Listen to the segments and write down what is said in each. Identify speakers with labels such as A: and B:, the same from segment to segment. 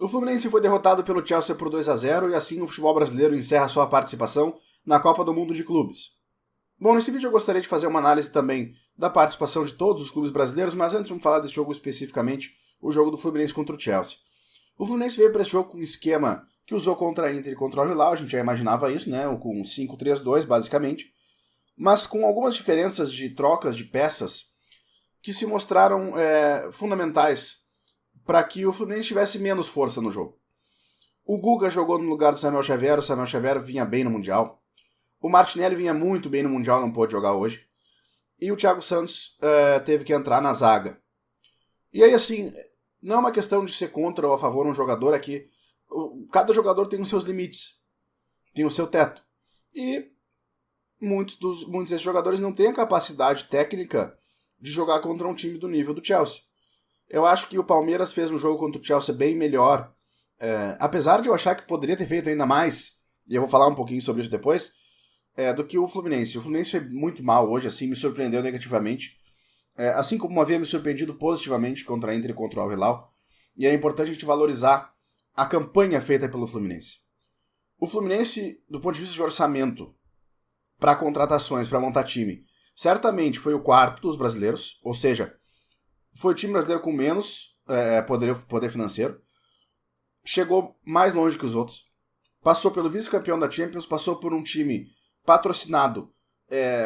A: O Fluminense foi derrotado pelo Chelsea por 2-0 e assim o futebol brasileiro encerra sua participação na Copa do Mundo de Clubes. Bom, nesse vídeo eu gostaria de fazer uma análise também da participação de todos os clubes brasileiros, mas antes vamos falar desse jogo especificamente, o jogo do Fluminense contra o Chelsea. O Fluminense veio para esse jogo com um esquema que usou contra a Inter e contra o Al-Hilal, a gente já imaginava isso, né, com 5-3-2 basicamente, mas com algumas diferenças de trocas de peças que se mostraram fundamentais para que o Fluminense tivesse menos força no jogo. O Guga jogou no lugar do Samuel Xavier, o Samuel Xavier vinha bem no Mundial. O Martinelli vinha muito bem no Mundial, não pôde jogar hoje. E o Thiago Santos teve que entrar na zaga. E aí, assim, não é uma questão de ser contra ou a favor um jogador, é que cada jogador tem os seus limites, tem o seu teto. E muitos desses jogadores não têm a capacidade técnica de jogar contra um time do nível do Chelsea. Eu acho que o Palmeiras fez um jogo contra o Chelsea bem melhor, apesar de eu achar que poderia ter feito ainda mais, e eu vou falar um pouquinho sobre isso depois, do que o Fluminense. O Fluminense foi muito mal hoje, assim, me surpreendeu negativamente, assim como havia me surpreendido positivamente contra a Inter e contra o Al-Hilal, e é importante a gente valorizar a campanha feita pelo Fluminense. O Fluminense, do ponto de vista de orçamento, para contratações, para montar time, certamente foi o quarto dos brasileiros, ou seja, foi o time brasileiro com menos poder financeiro, chegou mais longe que os outros, passou pelo vice-campeão da Champions, passou por um time patrocinado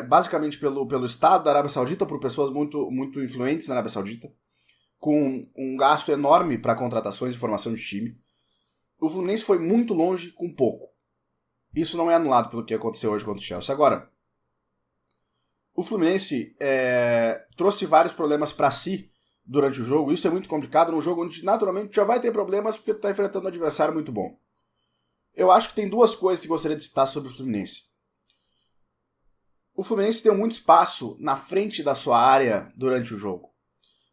A: basicamente pelo Estado da Arábia Saudita, por pessoas muito, muito influentes na Arábia Saudita, com um gasto enorme para contratações e formação de time. O Fluminense foi muito longe com pouco. Isso não é anulado pelo que aconteceu hoje contra o Chelsea. Agora, o Fluminense trouxe vários problemas para si durante o jogo. Isso é muito complicado num jogo onde naturalmente já vai ter problemas porque tu está enfrentando um adversário muito bom. Eu acho que tem duas coisas que gostaria de citar sobre o Fluminense. O Fluminense deu muito espaço na frente da sua área durante o jogo.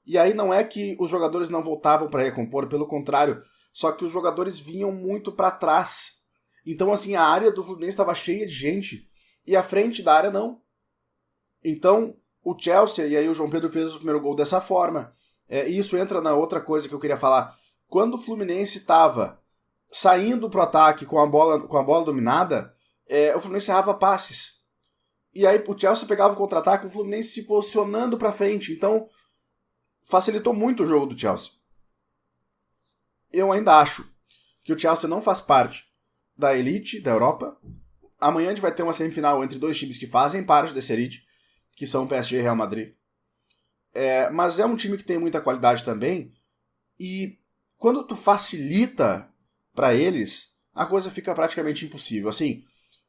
A: E aí não é que os jogadores não voltavam para recompor, pelo contrário, só que os jogadores vinham muito para trás. Então, assim, a área do Fluminense estava cheia de gente e a frente da área não. Então, o Chelsea, e aí o João Pedro fez o primeiro gol dessa forma. E isso entra na outra coisa que eu queria falar. Quando o Fluminense estava saindo pro ataque com a bola dominada, o Fluminense errava passes. E aí o Chelsea pegava o contra-ataque, o Fluminense se posicionando para frente. Então, facilitou muito o jogo do Chelsea. Eu ainda acho que o Chelsea não faz parte da elite da Europa. Amanhã a gente vai ter uma semifinal entre dois times que fazem parte dessa elite, que são o PSG e Real Madrid. Mas é um time que tem muita qualidade também, e quando tu facilita para eles, a coisa fica praticamente impossível. Assim,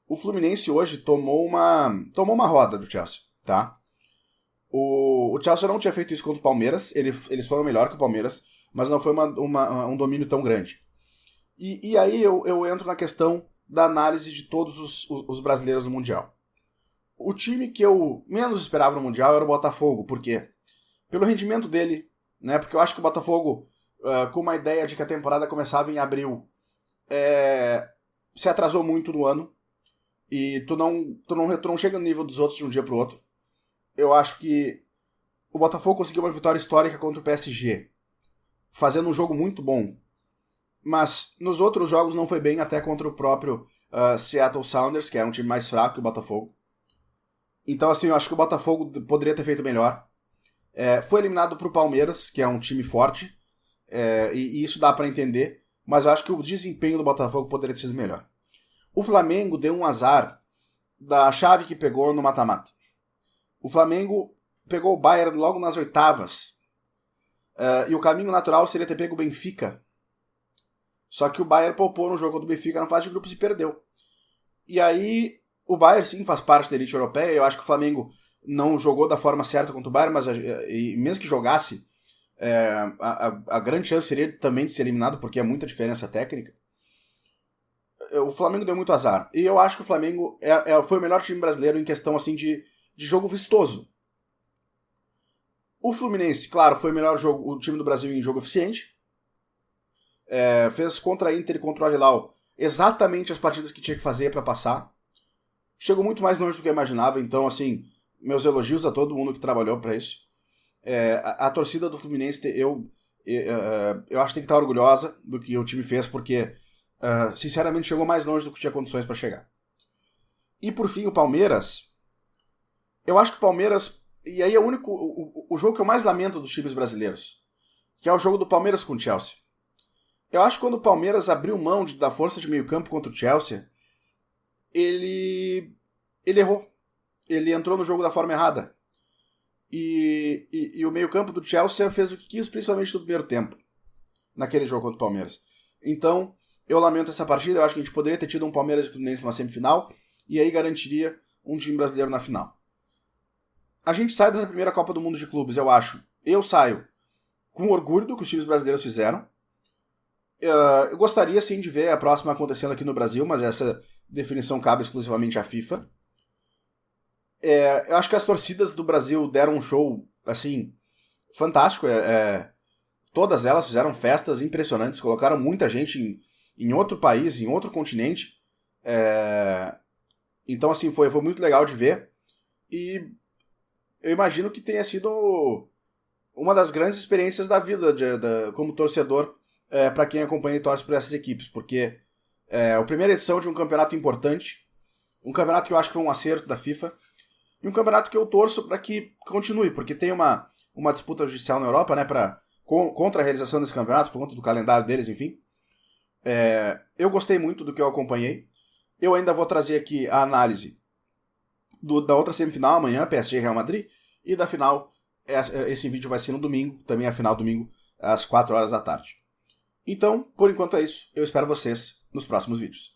A: o Fluminense hoje tomou uma roda do Chelsea, tá? O Chelsea não tinha feito isso contra o Palmeiras, eles foram melhor que o Palmeiras, mas não foi um domínio tão grande. E aí eu entro na questão da análise de todos os brasileiros no Mundial. O time que eu menos esperava no Mundial era o Botafogo. Por quê? Pelo rendimento dele, né? Porque eu acho que o Botafogo, com uma ideia de que a temporada começava em abril, se atrasou muito no ano. E tu não chega no nível dos outros de um dia pro outro. Eu acho que o Botafogo conseguiu uma vitória histórica contra o PSG, fazendo um jogo muito bom. Mas nos outros jogos não foi bem, até contra o próprio Seattle Sounders, que é um time mais fraco que o Botafogo. Então, assim, eu acho que o Botafogo poderia ter feito melhor. Foi eliminado pro Palmeiras, que é um time forte, e isso dá para entender, mas eu acho que o desempenho do Botafogo poderia ter sido melhor. O Flamengo deu um azar da chave que pegou no mata-mata. O Flamengo pegou o Bayern logo nas oitavas, e o caminho natural seria ter pego o Benfica. Só que o Bayern poupou no jogo do Benfica na fase de grupos e perdeu. E aí, o Bayern sim faz parte da elite europeia. Eu acho que o Flamengo não jogou da forma certa contra o Bayern, mas mesmo que jogasse, a grande chance seria também de ser eliminado, porque é muita diferença técnica. O Flamengo deu muito azar. E eu acho que o Flamengo foi o melhor time brasileiro em questão assim, de jogo vistoso. O Fluminense, claro, foi o time do Brasil em jogo eficiente. Fez contra a Inter e contra o Al-Hilal exatamente as partidas que tinha que fazer para passar. Chegou muito mais longe do que eu imaginava, então, assim, meus elogios a todo mundo que trabalhou para isso. A torcida do Fluminense, Eu acho que tem que estar orgulhosa do que o time fez, porque, sinceramente, chegou mais longe do que tinha condições para chegar. E por fim, o Palmeiras. Eu acho que o Palmeiras. E aí é o jogo que eu mais lamento dos times brasileiros, que é o jogo do Palmeiras com o Chelsea. Eu acho que quando o Palmeiras abriu mão da força de meio campo contra o Chelsea, ele errou. Ele entrou no jogo da forma errada. E o meio campo do Chelsea fez o que quis, principalmente no primeiro tempo, naquele jogo contra o Palmeiras. Então, eu lamento essa partida. Eu acho que a gente poderia ter tido um Palmeiras e Fluminense na semifinal, e aí garantiria um time brasileiro na final. A gente sai dessa primeira Copa do Mundo de Clubes, eu acho. Eu saio com orgulho do que os times brasileiros fizeram. Eu gostaria, sim, de ver a próxima acontecendo aqui no Brasil, mas essa definição cabe exclusivamente à FIFA. Eu acho que as torcidas do Brasil deram um show, assim, fantástico. Todas elas fizeram festas impressionantes, colocaram muita gente em outro país, em outro continente. Então, assim, foi muito legal de ver. E eu imagino que tenha sido uma das grandes experiências da vida como torcedor para quem acompanha e torce por essas equipes, porque é a primeira edição de um campeonato importante, um campeonato que eu acho que foi um acerto da FIFA, e um campeonato que eu torço para que continue, porque tem uma disputa judicial na Europa, né, contra a realização desse campeonato, por conta do calendário deles, enfim. Eu gostei muito do que eu acompanhei. Eu ainda vou trazer aqui a análise da outra semifinal amanhã, PSG e Real Madrid, e da final, esse vídeo vai ser no domingo, também a final domingo, às 4 horas da tarde. Então, por enquanto é isso. Eu espero vocês nos próximos vídeos.